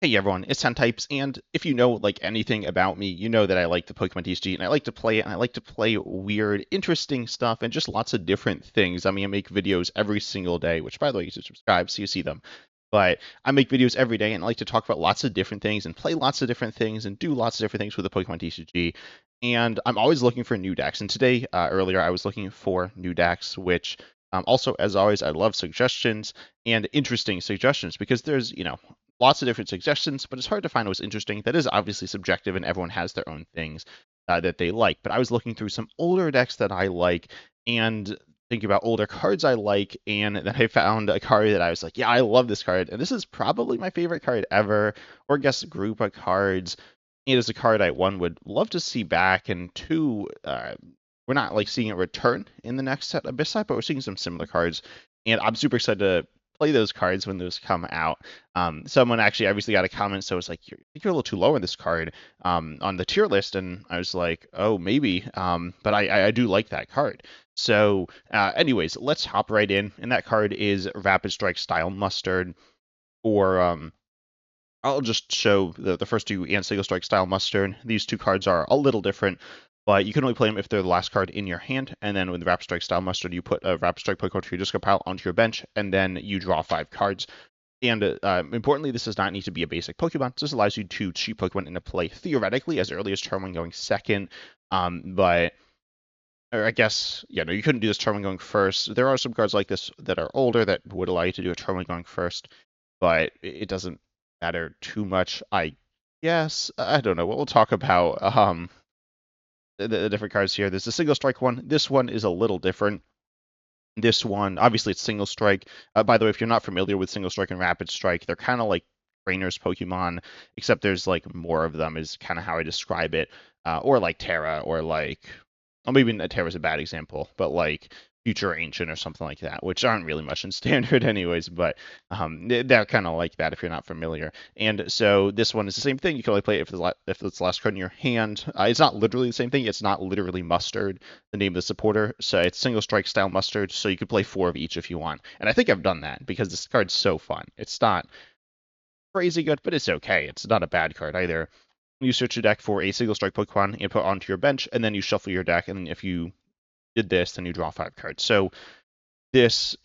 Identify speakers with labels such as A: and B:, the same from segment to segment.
A: Hey everyone, it's Ten Types, and if you know like anything about me, you know that I like the Pokemon TCG, and I like to play it, and I like to play weird, interesting stuff, and just lots of different things. I mean, I make videos every single day, which by the way, you should subscribe so you see them. But I make videos every day, and I like to talk about lots of different things, and play lots of different things, and do lots of different things with the Pokemon TCG. And I'm always looking for new decks. And today, earlier, I was looking for new decks, which also, as always, I love suggestions and interesting suggestions because there's, lots of different suggestions, but it's hard to find what's interesting. That is obviously subjective, and everyone has their own things that they like. But I was looking through some older decks that I like and thinking about older cards I like, and then I found a card that I was like, yeah, I love this card, and this is probably my favorite card ever, or I guess group of cards. It is a card I one would love to see back, and two, we're not like seeing it return in the next set of Abyssite, but we're seeing some similar cards, and I'm super excited to play those cards when those come out. Someone actually obviously got a comment, so it's like, I think you're a little too low on this card on the tier list, and I was like, oh, maybe, but I do like that card. So, anyways, let's hop right in, and that card is Rapid Strike Style Mustard, or I'll just show the first two and Single Strike Style Mustard. These two cards are a little different, but you can only play them if they're the last card in your hand. And then with the Rapid Strike Style Mustard, you put a Rapid Strike Pokemon to your discard pile onto your bench, and then you draw 5 cards. And importantly, this does not need to be a basic Pokemon. This allows you to cheat Pokemon into play theoretically as early as turn 1 going second. But or I guess, no, you couldn't do this turn 1 going first. There are some cards like this that are older that would allow you to do a turn 1 going first, but it doesn't matter too much, I guess. I don't know. We'll talk about the different cards here. There's a single strike one. This one is a little different. This one, obviously, it's single strike. By the way, if you're not familiar with single strike and rapid strike, they're kind of like trainers Pokemon, except there's like more of them, is kind of how I describe it. Or like Terra, or like, well, maybe Terra's a bad example, but like Future Ancient or something like that, which aren't really much in standard anyways, but they're kind of like that if you're not familiar. And so this one is the same thing. You can only play it if it's the last card in your hand. It's not literally the same thing. It's not literally Mustard, the name of the supporter. So it's single strike style Mustard, so you could play 4 of each if you want. And I think I've done that because this card's so fun. It's not crazy good, but it's okay. It's not a bad card either. You search your deck for a single strike Pokemon and put it onto your bench, and then you shuffle your deck, and if you did this, then you draw 5 cards. So this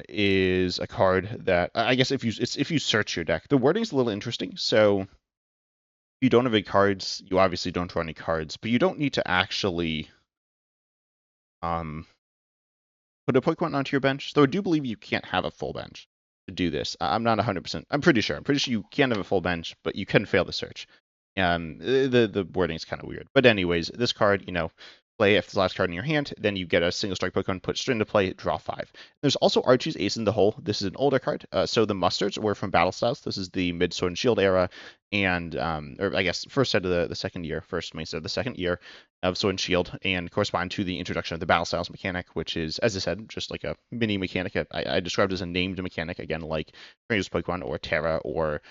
A: is a card that I guess if you search your deck, the wording's a little interesting. So if you don't have any cards, you obviously don't draw any cards, but you don't need to actually um, put a Pokemon onto your bench. Though I do believe you can't have a full bench to do this. I'm not 100%. I'm pretty sure. I'm pretty sure you can't have a full bench, but you can fail the search. The wording is kind of weird. But anyways, this card, play if it's the last card in your hand, then you get a single strike Pokemon, put straight into play, draw 5. There's also Archie's Ace in the Hole. This is an older card. So the Mustards were from Battle Styles. This is the mid Sword and Shield era, and or I guess first set of the second year, first main set of the second year of Sword and Shield, and correspond to the introduction of the Battle Styles mechanic, which is, as I said, just like a mini mechanic. I described as a named mechanic, again, like Trainers Pokemon or Terra, or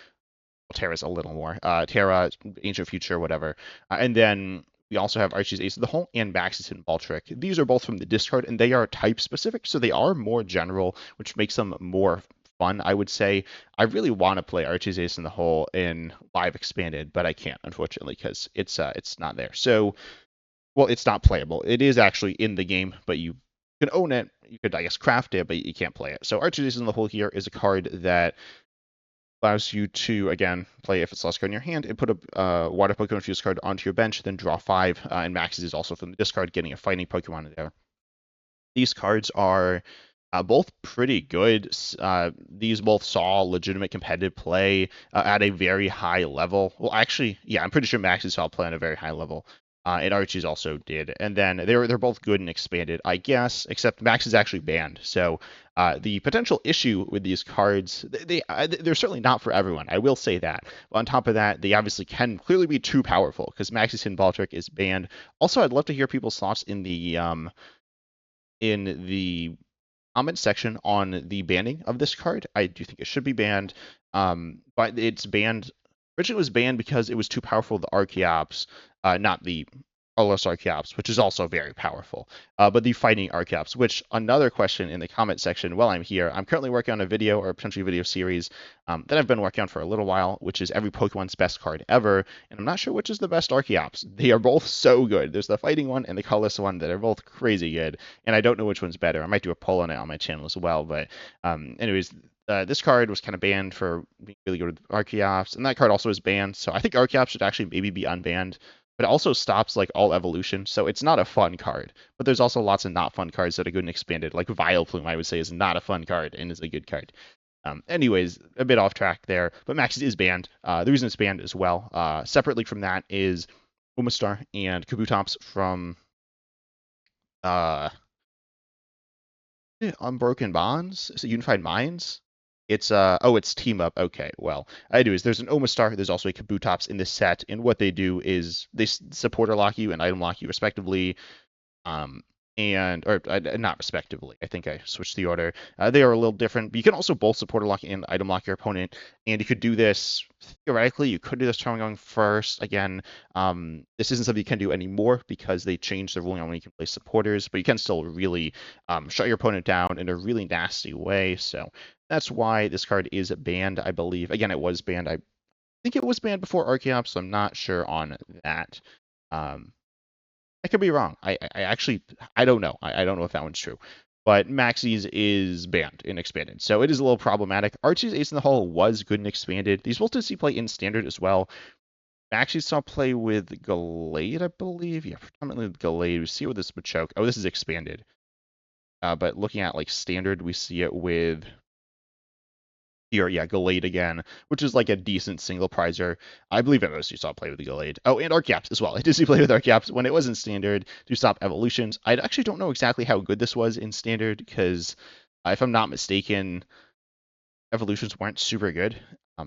A: Terra's a little more. Terra, Ancient Future, whatever. And then we also have Archie's Ace of the Hole and Max's Hidden Ball Trick. These are both from the discard, and they are type specific, so they are more general, which makes them more fun, I would say. I really want to play Archie's Ace in the Hole in Live Expanded, but I can't, unfortunately, because it's not there. So, well, it's not playable. It is actually in the game, but you can own it. You could, I guess, craft it, but you can't play it. So Archie's Ace in the Hole here is a card that allows you to, again, play if it's last card in your hand, and put a water Pokemon Fuse card onto your bench, then draw 5, and Max's is also from the discard, getting a fighting Pokemon in there. These cards are both pretty good. These both saw legitimate competitive play at a very high level. Well, actually, yeah, I'm pretty sure Max's saw play on a very high level. And Archie's also did. And then they're both good and expanded, I guess, except Max is actually banned. So the potential issue with these cards, they're certainly not for everyone. I will say that. On top of that, they obviously can clearly be too powerful because Max's Hidden Ball Trick is banned. Also, I'd love to hear people's thoughts in the comment section on the banning of this card. I do think it should be banned, but it's banned. Originally, it was banned because it was too powerful. The Archeops, not the colorless Archeops, which is also very powerful. But the fighting Archeops, which another question in the comment section while I'm here, I'm currently working on a video or potentially video series that I've been working on for a little while, which is every Pokemon's best card ever. And I'm not sure which is the best Archeops. They are both so good. There's the fighting one and the colorless one that are both crazy good. And I don't know which one's better. I might do a poll on it on my channel as well. But anyways, this card was kind of banned for being really good with Archeops, and that card also is banned. So I think Archeops should actually maybe be unbanned. But it also stops like all evolution, so it's not a fun card. But there's also lots of not fun cards that are good and expanded. Like Vileplume, I would say, is not a fun card and is a good card. Anyways, a bit off track there, but Maxis is banned. The reason it's banned as well, separately from that, is Omastar and Kabutops from Unbroken Bonds. Is it Unified Minds? It's Team Up. Okay, well, anyways, there's an Omastar, there's also a Kabutops in this set, and what they do is they supporter lock you and item lock you respectively. Um, or not respectively. I think I switched the order. They are a little different, but you can also both supporter lock and item lock your opponent, and you could do this theoretically. You could do this turn going first. Again, this isn't something you can do anymore because they changed the ruling on when you can play supporters, but you can still really shut your opponent down in a really nasty way. So that's why this card is banned, I believe. Again, it was banned. I think it was banned before Archeops, so I'm not sure on that. I could be wrong. I actually I don't know. I don't know if that one's true. But Maxie's is banned in expanded, so it is a little problematic. Archie's Ace in the Hole was good and expanded. These both did see play in standard as well. Maxie saw play with Gallade, I believe. Yeah, predominantly with Gallade. We see it with this Machoke. Oh, this is expanded. But looking at like standard, we see it with here, yeah, Gallade again, which is like a decent single prizer. I believe I mostly saw play with the Gallade. Oh, and Archeops as well. I did see play with Archeops when it was in standard to stop evolutions. I actually don't know exactly how good this was in standard because, if I'm not mistaken, evolutions weren't super good.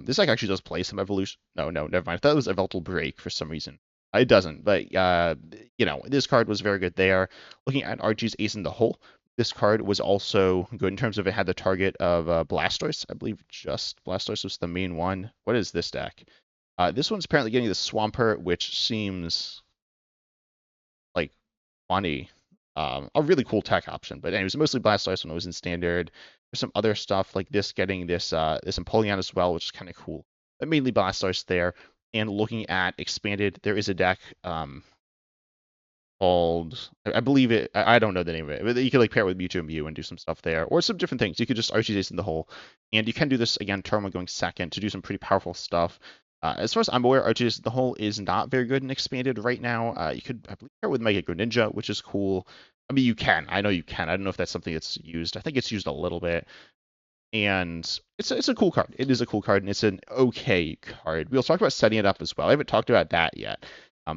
A: This deck actually does play some evolution. No, never mind. I thought it was a Veltal Break for some reason. It doesn't, but this card was very good there. Looking at Archie's Ace in the Hole, this card was also good in terms of it had the target of Blastoise. I believe just Blastoise was the main one. What is this deck? This one's apparently getting the Swampert, which seems like funny. A really cool tech option. But anyways, mostly Blastoise when it was in standard. There's some other stuff like this getting this Empoleon as well, which is kind of cool. But mainly Blastoise there. And looking at expanded, there is a deck called, I believe it, I don't know the name of it, but you could like pair it with Mewtwo and Mew and do some stuff there, or some different things. You could just Archie's Ace in the Hole, and you can do this again, turn one going second to do some pretty powerful stuff. As far as I'm aware, Archie's Ace in the Hole is not very good and expanded right now. You could, I believe, pair it with Mega Greninja, which is cool. I mean, you can. I know you can. I don't know if that's something that's used. I think it's used a little bit. And it's a cool card. It is a cool card, and it's an okay card. We'll talk about setting it up as well. I haven't talked about that yet.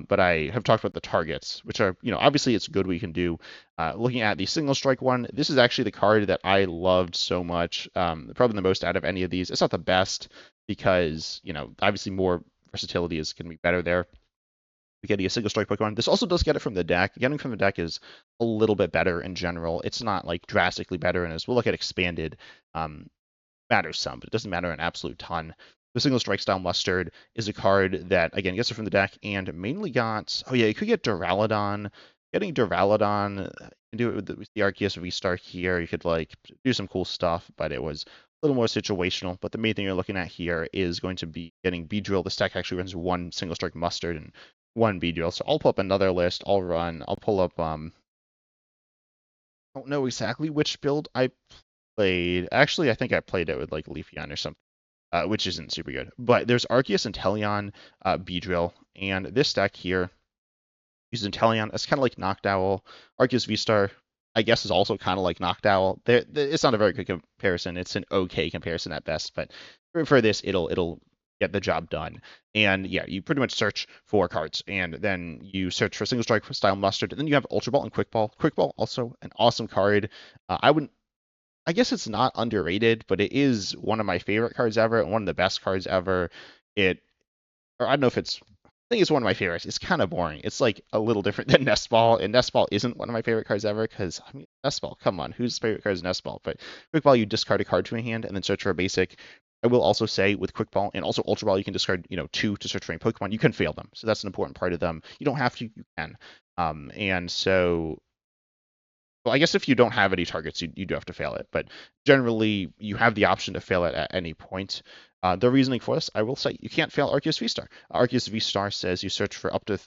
A: But I have talked about the targets, which are, obviously it's good we can do. Looking at the single strike one, this is actually the card that I loved so much, probably the most out of any of these. It's not the best because, obviously more versatility is going to be better there. Getting a single strike Pokemon. This also does get it from the deck. Getting from the deck is a little bit better in general. It's not like drastically better, and as we'll look at expanded, matters some, but it doesn't matter an absolute ton. The single strike style Mustard is a card that, again, gets it from the deck and mainly got, you could get Duraludon. Getting Duraludon, you can do it with the Arceus V-Star here. You could, do some cool stuff, but it was a little more situational. But the main thing you're looking at here is going to be getting Beedrill. This deck actually runs one single strike Mustard and one Beedrill. So I'll pull up another list. I'll pull up, I don't know exactly which build I played. Actually, I think I played it with, Leafeon or something. Which isn't super good. But there's Arceus, Inteleon, Beedrill, and this deck here uses Inteleon. It's kind of like Noctowl. Arceus V-Star, I guess, is also kind of like Noctowl. It's not a very good comparison. It's an okay comparison at best, but for this, it'll get the job done. And yeah, you pretty much search for cards, and then you search for single strike style Mustard, and then you have Ultra Ball and Quick Ball. Quick Ball, also an awesome card. I guess it's not underrated, but it is one of my favorite cards ever and one of the best cards ever. Or I don't know if I think it's one of my favorites. It's kind of boring. It's like a little different than Nest Ball, and Nest Ball isn't one of my favorite cards ever because, Nest Ball, come on, whose favorite card is Nest Ball? But Quick Ball, you discard a card to a hand and then search for a basic. I will also say with Quick Ball and also Ultra Ball, you can discard, two to search for any Pokemon. You can fail them, so that's an important part of them. You don't have to, you can. And so, well, I guess if you don't have any targets, you do have to fail it. But generally, you have the option to fail it at any point. The reasoning for this, I will say, you can't fail Arceus V-Star. Arceus V-Star says you search for up to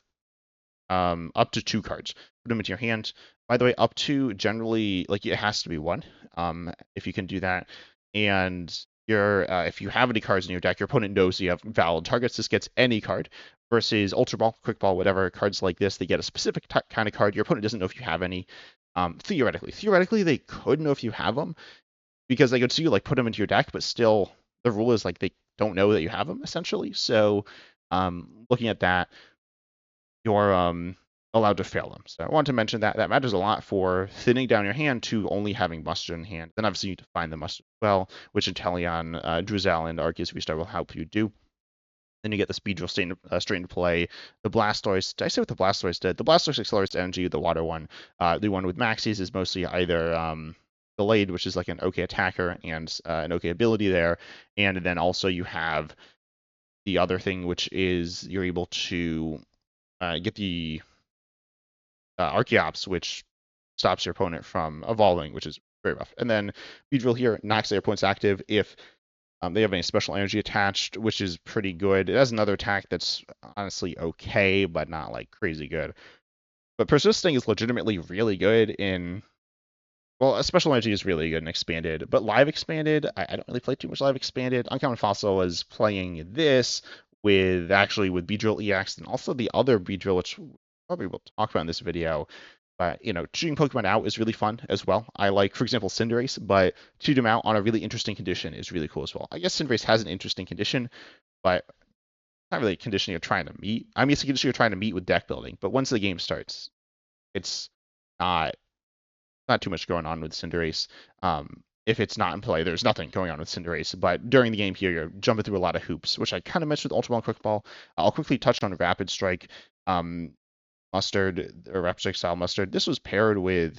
A: 2 cards. Put them into your hand. By the way, up to generally, like, it has to be 1. If you can do that, and if you have any cards in your deck, your opponent knows you have valid targets. This gets any card. Versus Ultra Ball, Quick Ball, whatever cards like this, they get a specific kind of card. Your opponent doesn't know if you have any. Theoretically, they could know if you have them because they could see you like put them into your deck, but still, the rule is like they don't know that you have them essentially. So, looking at that, you're allowed to fail them. So I wanted to mention that that matters a lot for thinning down your hand to only having mustard in hand. Then obviously you need to find the mustard as well, which Inteleon, Drizzle, and Arceus V-Star will help you do. Then you get the speed drill straight into play. The Blastoise, did I say what the Blastoise did? The Blastoise accelerates energy, the water one. The one with Maxis is mostly either delayed, which is like an okay attacker and an okay ability there. And then also you have the other thing, which is you're able to get the Archeops, which stops your opponent from evolving, which is very rough. And then Beedrill here knocks their opponent's active if they have any special energy attached, which is pretty good. It has another attack that's honestly okay, but not like crazy good. But Persisting is legitimately really good in. Well, special energy is really good in Expanded, but Live Expanded, I don't really play too much Live Expanded. Uncommon Fossil was playing this with Beedrill EX and also the other Beedrill, which probably we'll talk about in this video. But, shooting Pokemon out is really fun as well. I like, for example, Cinderace, but shoot them out on a really interesting condition is really cool as well. I guess Cinderace has an interesting condition, but it's not really a condition you're trying to meet. I mean, it's a condition you're trying to meet with deck building, but once the game starts, it's not too much going on with Cinderace. If it's not in play, there's nothing going on with Cinderace. But during the game here, you're jumping through a lot of hoops, which I kind of mentioned with Ultra Ball and Quick Ball. I'll quickly touch on Rapid Strike. Mustard, or Rapid Strike style Mustard. This was paired with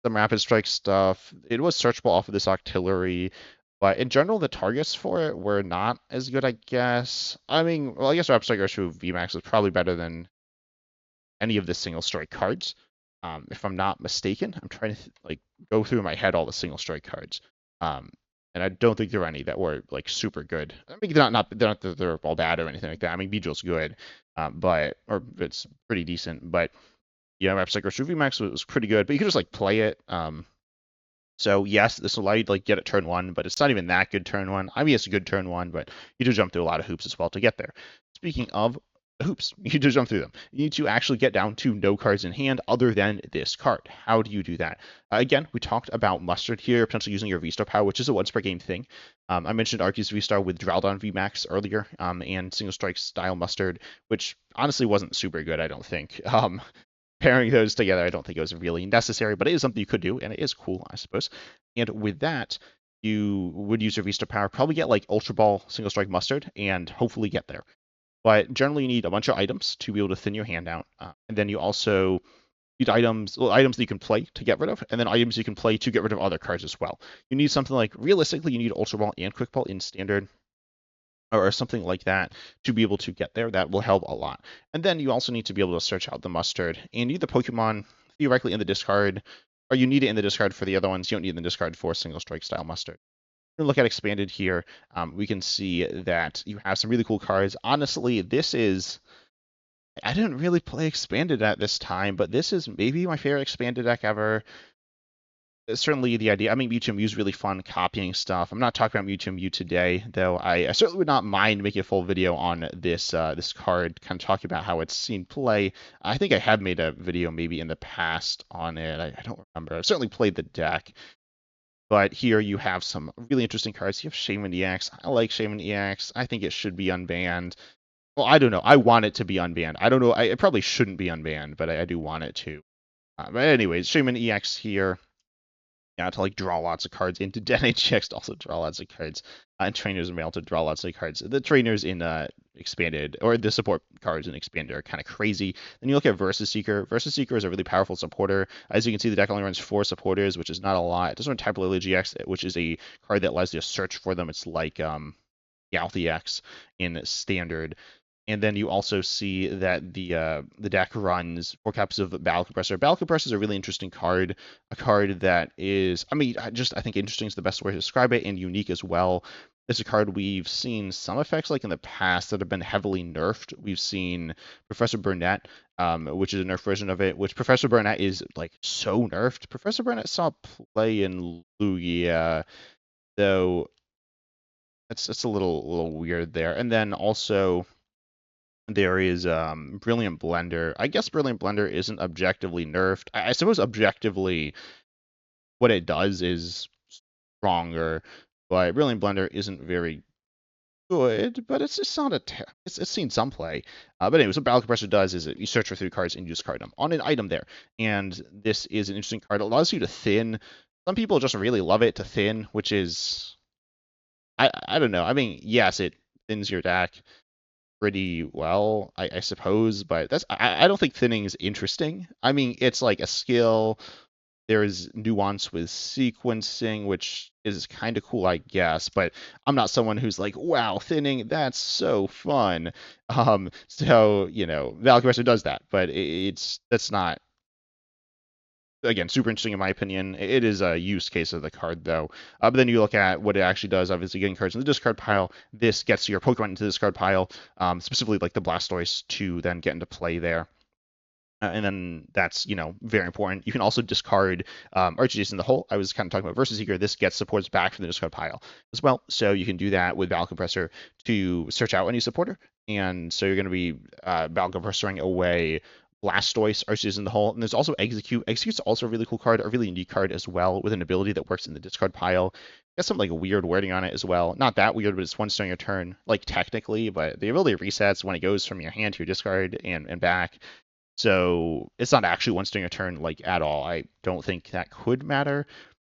A: some Rapid Strike stuff. It was searchable off of this Octillery, but in general, the targets for it were not as good, I guess. I mean, well, I guess Rapid Strike Urshifu VMAX was probably better than any of the single strike cards. If I'm not mistaken, I'm trying to like go through in my head all the single strike cards. And I don't think there were any that were like super good. I mean, they're not that they're all bad or anything like that. I mean, Beedrill's good, or it's pretty decent. But yeah, Rapid Strike Urshifu VMAX was pretty good. But you could just like play it. So yes, this will allow you to like get it turn 1, but it's not even that good turn 1. I mean, it's a good turn 1, but you do jump through a lot of hoops as well to get there. Speaking of hoops, you do jump through them. You need to actually get down to no cards in hand other than this card. How do you do that? Again, we talked about Mustard here, potentially using your V-Star power, which is a once per game thing. I mentioned Arceus V-Star with Draldon VMAX earlier, and single strike style Mustard, which honestly wasn't super good, I don't think. Pairing those together, I don't think it was really necessary, but it is something you could do, and it is cool, I suppose. And with that, you would use your V-Star power, probably get like Ultra Ball, Single Strike Mustard, and hopefully get there. But generally, you need a bunch of items to be able to thin your hand out. And then you also need items that you can play to get rid of, and then items you can play to get rid of other cards as well. You need something like, realistically, you need Ultra Ball and Quick Ball in Standard, or something like that to be able to get there. That will help a lot. And then you also need to be able to search out the Mustard, and you need the Pokemon theoretically in the discard, or you need it in the discard for the other ones. You don't need it in the discard for Single Strike style Mustard. Look at Expanded here, we can see that you have some really cool cards. Honestly, I didn't really play Expanded at this time, but this is maybe my favorite Expanded deck ever. Certainly the idea, I mean, Mewtwo Mew is really fun copying stuff. I'm not talking about Mewtwo Mew today, though I certainly would not mind making a full video on this card, kind of talking about how it's seen play. I think I have made a video maybe in the past on it. I don't remember. I've certainly played the deck. But here you have some really interesting cards. You have Shaman EX. I like Shaman EX. I think it should be unbanned. Well, I don't know. I want it to be unbanned. I don't know. It probably shouldn't be unbanned, but I do want it to. But anyways, Shaman EX here. Yeah, to like draw lots of cards. Into Den HX to also draw lots of cards. And trainers are able to draw lots of cards. The trainers in Expanded, or the support cards in Expanded are kind of crazy. Then you look at Versus Seeker. Versus Seeker is a really powerful supporter. As you can see, the deck only runs 4 supporters, which is not a lot. It doesn't run Tapu Lele GX, which is a card that allows you to search for them. It's like Meowth EX in Standard. And then you also see that the deck runs 4 copies of Battle Compressor. Battle Compressor is a really interesting card, a card that is, I mean, I think interesting is the best way to describe it, and unique as well. It's a card we've seen some effects like in the past that have been heavily nerfed. We've seen Professor Burnett, which is a nerf version of it, which Professor Burnett is like so nerfed. Professor Burnett saw play in Lugia, though it's a little weird there. And then also there is Brilliant Blender. I guess Brilliant Blender isn't objectively nerfed. I suppose objectively what it does is stronger, but Brilliant Blender isn't very good, but it's just not it's seen some play. But anyways, what Battle Compressor does is you search for 3 cards and you discard them on an item there. And this is an interesting card. It allows you to thin. Some people just really love it to thin, which is I don't know. I mean, yes, it thins your deck pretty well, I suppose, but I don't think thinning is interesting. I mean, it's like a skill. There is nuance with sequencing, which is kind of cool, I guess, but I'm not someone who's like, wow, thinning, that's so fun. So, Valkyrie Compressor does that, but that's not, again, super interesting in my opinion. It is a use case of the card, though. But then you look at what it actually does. Obviously, getting cards in the discard pile. This gets your Pokemon into the discard pile, specifically like the Blastoise to then get into play there. And then that's, very important. You can also discard Archie's in the hole. I was kind of talking about Versus Seeker. This gets supports back from the discard pile as well. So you can do that with Battle Compressor to search out any supporter. And so you're going to be Battle Compressoring away Blastoise, Arceus in the hole. And there's also Execute. Execute's also a really cool card, a really unique card as well, with an ability that works in the discard pile. Got some like weird wording on it as well. Not that weird, but it's once during a turn, like technically, but the ability resets when it goes from your hand to your discard and back. So it's not actually once during a turn like at all. I don't think that could matter.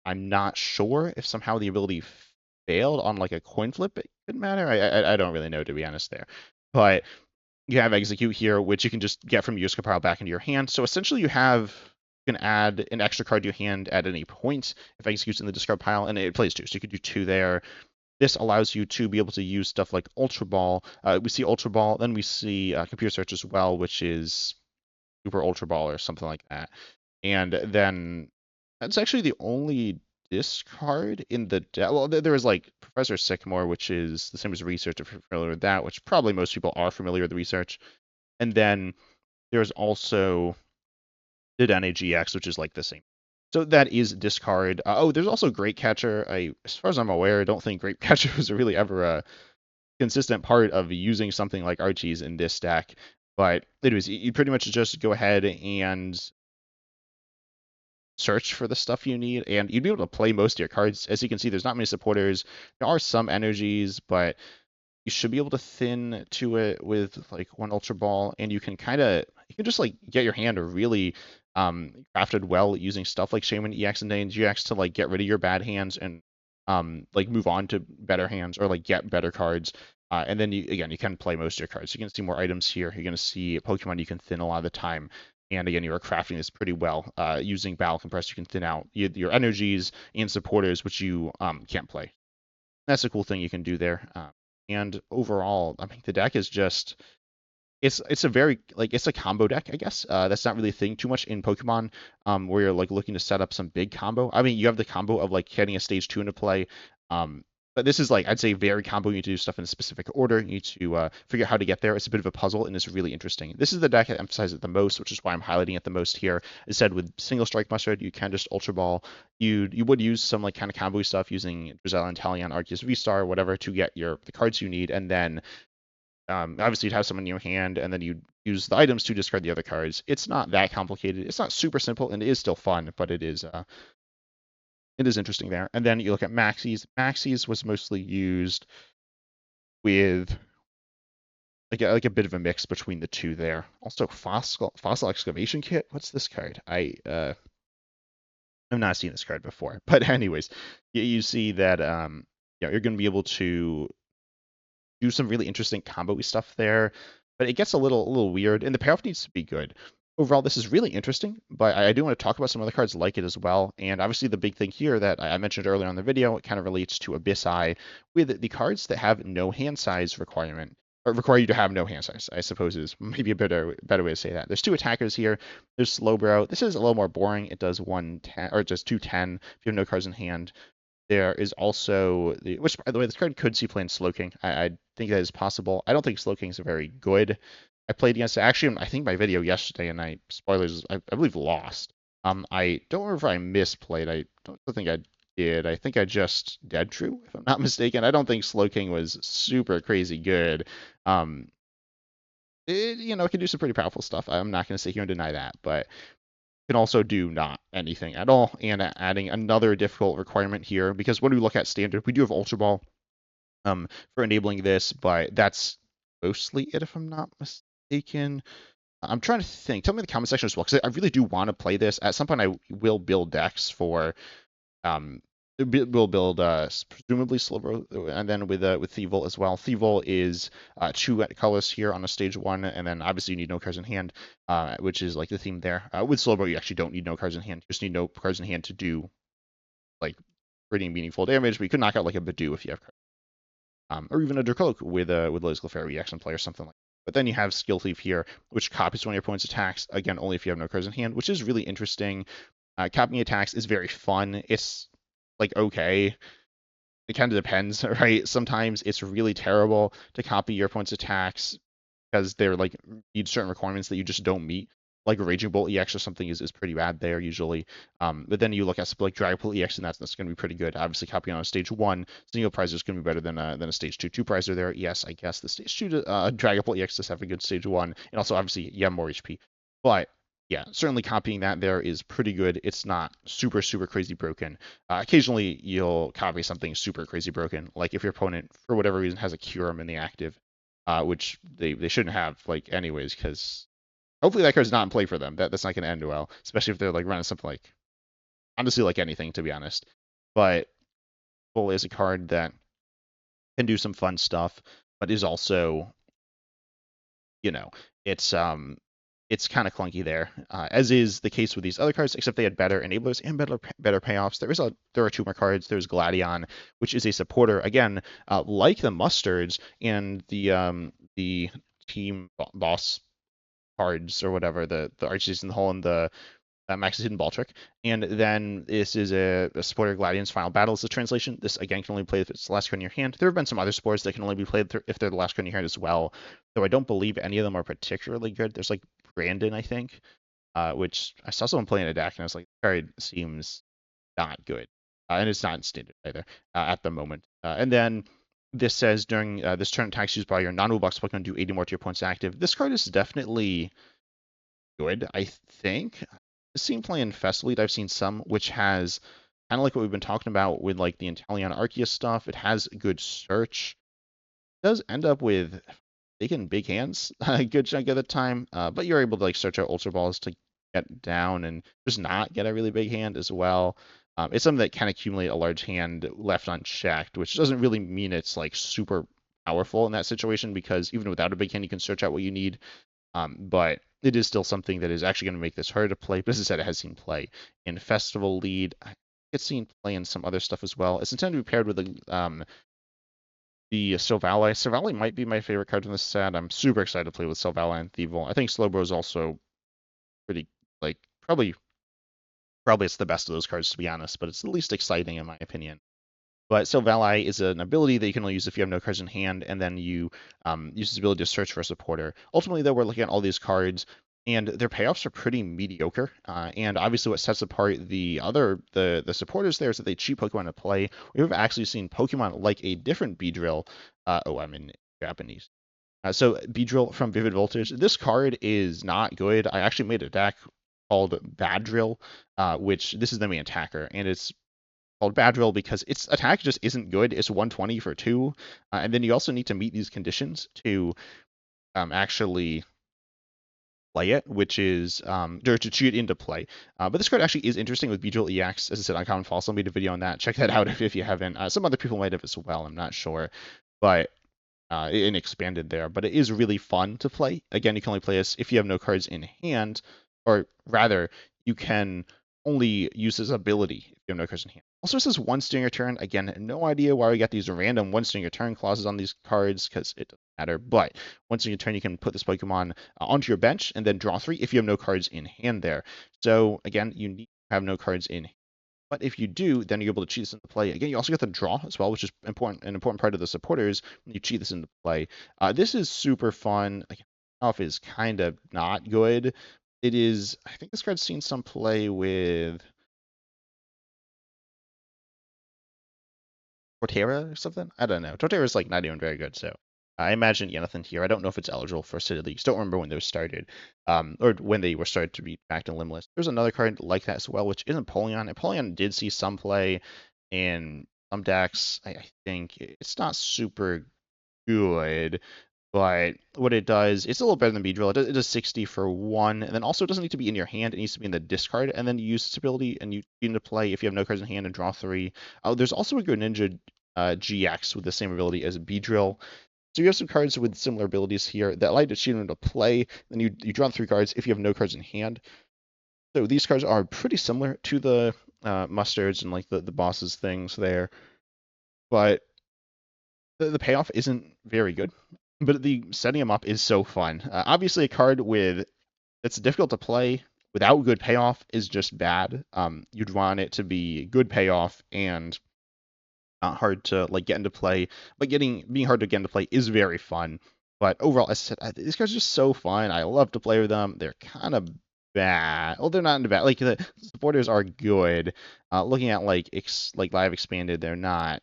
A: I'm not sure if somehow the ability failed on like a coin flip, it could matter. I don't really know, to be honest there. But you have Execute here, which you can just get from your discard pile back into your hand. So essentially you can add an extra card to your hand at any point if Execute's in the discard pile, and it plays 2. So you could do 2 there. This allows you to be able to use stuff like Ultra Ball. We see Ultra Ball, then we see Computer Search as well, which is Super Ultra Ball or something like that. And then that's actually the only discard in the deck. Well, there was like Professor Sycamore, which is the same as Research, if you're familiar with that, which probably most people are familiar with Research. And then there's also Dedenne GX, which is like the same. So that is discard. There's also Great Catcher. As far as I'm aware, I don't think Great Catcher was really ever a consistent part of using something like Archie's in this deck. But anyways, you pretty much just go ahead and search for the stuff you need, and you'd be able to play most of your cards. As you can see, there's not many supporters. There are some energies, but you should be able to thin to it with like 1 Ultra Ball, and you can just like get your hand really crafted well using stuff like Shaman EX and Dane GX to like get rid of your bad hands and like move on to better hands or like get better cards. And then you can play most of your cards. You can see more items here. You're going to see Pokemon you can thin a lot of the time. And again, you are crafting this pretty well. Using Battle Compressor, you can thin out your energies and supporters, which you can't play. That's a cool thing you can do there. And overall, I mean, the deck is just it's a very like it's a combo deck, I guess. That's not really a thing too much in Pokemon, where you're like looking to set up some big combo. I mean, you have the combo of like getting a stage 2 into play, but this is like I'd say very combo. You need to do stuff in a specific order. You need to figure out how to get there. It's a bit of a puzzle, and it's really interesting. This is the deck I emphasize it the most, which is why I'm highlighting it the most here. Instead, with single strike mustard, you can just Ultra Ball. You would use some like kind of combo stuff using Drizzile and Talion, Arceus V-Star, whatever, to get the cards you need, and then obviously you'd have some in your hand, and then you use the items to discard the other cards. It's not that complicated. It's not super simple, and it is still fun, but it is interesting there. And then you look at Maxis. Maxis was mostly used with like a bit of a mix between the two there. Also, Fossil Excavation Kit. What's this card? I've not seen this card before. But anyways, you see that you're going to be able to do some really interesting combo stuff there, but it gets a little weird, and the payoff needs to be good. Overall, this is really interesting, but I do want to talk about some other cards like it as well. And obviously, the big thing here that I mentioned earlier on the video, it kind of relates to Abyss Eye with the cards that have no hand size requirement require you to have no hand size, I suppose is maybe a better way to say that. There's two attackers here. There's Slowbro. This is a little more boring. It does 110 or just 210 if you have no cards in hand. There is also which by the way, this card could see play in Slowking. I think that is possible. I don't think Slowking is very good. I played against it actually. I think my video yesterday, and spoilers. I believe lost. I don't remember if I misplayed. I don't think I did. I think I just dead true, if I'm not mistaken. I don't think Slowking was super crazy good. Um, it can do some pretty powerful stuff. I'm not going to sit here and deny that, but can also do not anything at all. And adding another difficult requirement here, because when we look at standard, we do have Ultra Ball for enabling this, but that's mostly it, if I'm not mistaken. I'm trying to think. Tell me in the comment section as well, because I really do want to play this. At some point, I will build decks for um, we'll build presumably Silver, and then with Thievel as well. Thievel is 2 colors here on a stage 1, and then obviously you need no cards in hand, which is like the theme there. With Silver, you actually don't need no cards in hand. You just need no cards in hand to do like pretty meaningful damage. But you could knock out like a Badu if you have cards, or even a Dracolic with Lotus Clefairy reaction play or something like that. But then you have Skill Thief here, which copies one of your opponent's attacks, again, only if you have no cards in hand, which is really interesting. Copying attacks is very fun. It's like okay. It kind of depends, right? Sometimes it's really terrible to copy your opponent's attacks because they're like need certain requirements that you just don't meet. Like Raging Bolt EX or something is pretty bad there usually. But then you look at something like Dragapult EX and that's going to be pretty good. Obviously, copying on a stage 1 single prizer is going to be better than a stage 2 prizer there. Yes, I guess the stage 2 Dragapult EX does have a good stage 1, and also obviously you have more HP. But yeah, certainly copying that there is pretty good. It's not super, super crazy broken. Occasionally, you'll copy something super crazy broken, like if your opponent, for whatever reason, has a Curum in the active, which they shouldn't have, like, anyways, because hopefully that card's not in play for them. That's not going to end well, especially if they're, like, running something like, honestly, like anything, to be honest. But Bull is a card that can do some fun stuff, but is also, you know, it's kind of clunky there, as is the case with these other cards, except they had better enablers and better payoffs. There are 2 more cards. There's Gladion, which is a supporter, again, like the Mustards and the team boss cards or whatever, the Arches in the Hole and the Max's Hidden Ball Trick. And then this is a supporter Gladion's Final Battle is the translation. This again can only play if it's the last card in your hand. There have been some other supporters that can only be played if they're the last card in your hand as well, though I don't believe any of them are particularly good. There's like Brandon, I think, which I saw someone playing a deck and I was like, the card seems not good. And it's not in standard either at the moment. And then this says during this turn attacks used by your non-Woolbox Pokemon do 80 more to your opponent's active. This card is definitely good, I think. I've seen play in Festival I've seen some, which has kind of like what we've been talking about with like the Inteleon Arceus stuff. It has good search. It does end up with taking big hands a good chunk of the time, but you're able to like search out Ultra Balls to get down and just not get a really big hand as well. It's something that can accumulate a large hand left unchecked, which doesn't really mean it's like super powerful in that situation because even without a big hand, you can search out what you need. But it is still something that is actually going to make this harder to play. But as I said, it has seen play in Festival Lead. It's seen play in some other stuff as well. It's intended to be paired with the Silvally. Silvally might be my favorite card in this set. I'm super excited to play with Silvally and Thievel. I think Slowbro is also pretty, like, probably it's the best of those cards, to be honest, but it's the least exciting in my opinion. But Silvally is an ability that you can only use if you have no cards in hand, and then you use this ability to search for a supporter. Ultimately, though, we're looking at all these cards, and their payoffs are pretty mediocre. And obviously, what sets apart the supporters there is that they cheat Pokemon to play. We've actually seen Pokemon like a different Beedrill. I'm in Japanese. So Beedrill from Vivid Voltage. This card is not good. I actually made a deck called Badrill, which this is the main attacker, and it's called Badrill because its attack just isn't good. It's 120 for 2, and then you also need to meet these conditions to actually play it, which is or to cheat into play. But this card actually is interesting with Beedrill EX. As I said, Uncommon Fossil made a video on that. Check that out if you haven't. Some other people might have as well. I'm not sure, but it expanded there. But it is really fun to play. Again, you can only play this if you have no cards in hand, or rather, you can only use his ability if you have no cards in hand. Also, this is one stinger turn. Again, no idea why we got these random one stinger turn clauses on these cards because it doesn't matter. But once in your turn, you can put this Pokemon onto your bench and then draw 3 if you have no cards in hand there. So again, you need to have no cards in hand. But if you do, then you're able to cheat this into play. Again, you also get the draw as well, which is important, an important part of the supporters when you cheat this into play. This is super fun. Off is kind of not good. It is, I think this card's seen some play with Torterra or something. I don't know. Torterra is like not even very good, so I imagine nothing here. I don't know if it's eligible for City Leagues. Don't remember when those started, or when they were started to be backed in Limitless. There's another card like that as well, which is Empoleon. Empoleon did see some play in some decks. I think it's not super good, but what it does, it's a little better than Beedrill. It does 60 for 1, and then also it doesn't need to be in your hand. It needs to be in the discard, and then you use this ability, and you get into play if you have no cards in hand and draw 3. There's also a Greninja GX with the same ability as Beedrill. So you have some cards with similar abilities here that allow you to cheat into play. Then you draw 3 cards if you have no cards in hand. So these cards are pretty similar to the mustards and like the bosses things there, but the payoff isn't very good. But the setting them up is so fun. Obviously, a card with that's difficult to play without good payoff is just bad. You'd want it to be good payoff and not hard to like get into play. But being hard to get into play is very fun. But overall, as I said, these cards are just so fun. I love to play with them. They're kind of bad. Well, they're not bad. Like the supporters are good. Looking at like live expanded, they're not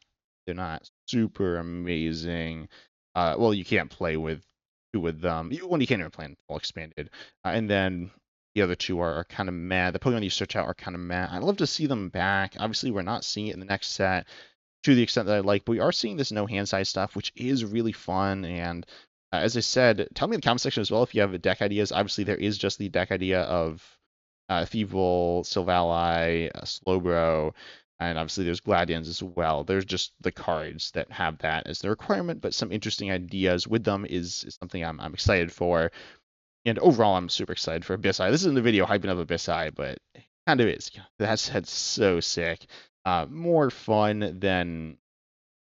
A: super amazing. Well, you can't play with them. Well, you can't even play in full expanded. And then the other two are kind of mad. The Pokemon you search out are kind of mad. I'd love to see them back. Obviously, we're not seeing it in the next set to the extent that I like, but we are seeing this no hand size stuff, which is really fun. And as I said, tell me in the comment section as well if you have deck ideas. Obviously, there is just the deck idea of Thievul, Silvally, Slowbro, and obviously there's Gladians as well. There's just the cards that have that as the requirement, but some interesting ideas with them is something I'm excited for. And overall, I'm super excited for Abyssai. This isn't a video hyping up Abyssai, but it kind of is. That's so sick. More fun than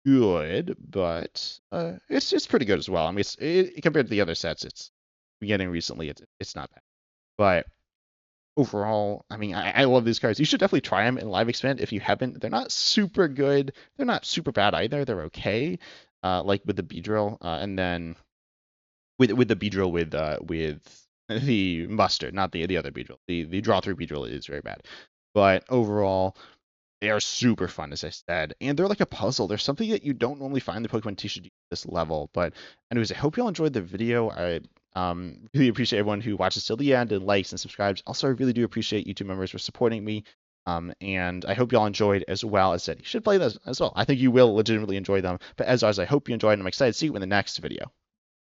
A: good, but it's pretty good as well. I mean, compared to the other sets, it's getting recently, it's not bad. But overall, I mean, I love these cards. You should definitely try them in live expand if you haven't. They're not super good. They're not super bad either. They're okay. Like with the Beedrill, and then with the Beedrill with the mustard, not the other Beedrill. The draw 3 Beedrill is very bad. But overall, they are super fun, as I said, and they're like a puzzle. There's something that you don't normally find in the Pokemon TCG at this level. But anyways, I hope you all enjoyed the video. I really appreciate everyone who watches till the end and likes and subscribes. Also, I really do appreciate YouTube members for supporting me. And I hope you all enjoyed as well. As I said, you should play those as well. I think you will legitimately enjoy them. But as always, I hope you enjoyed, and I'm excited to see you in the next video.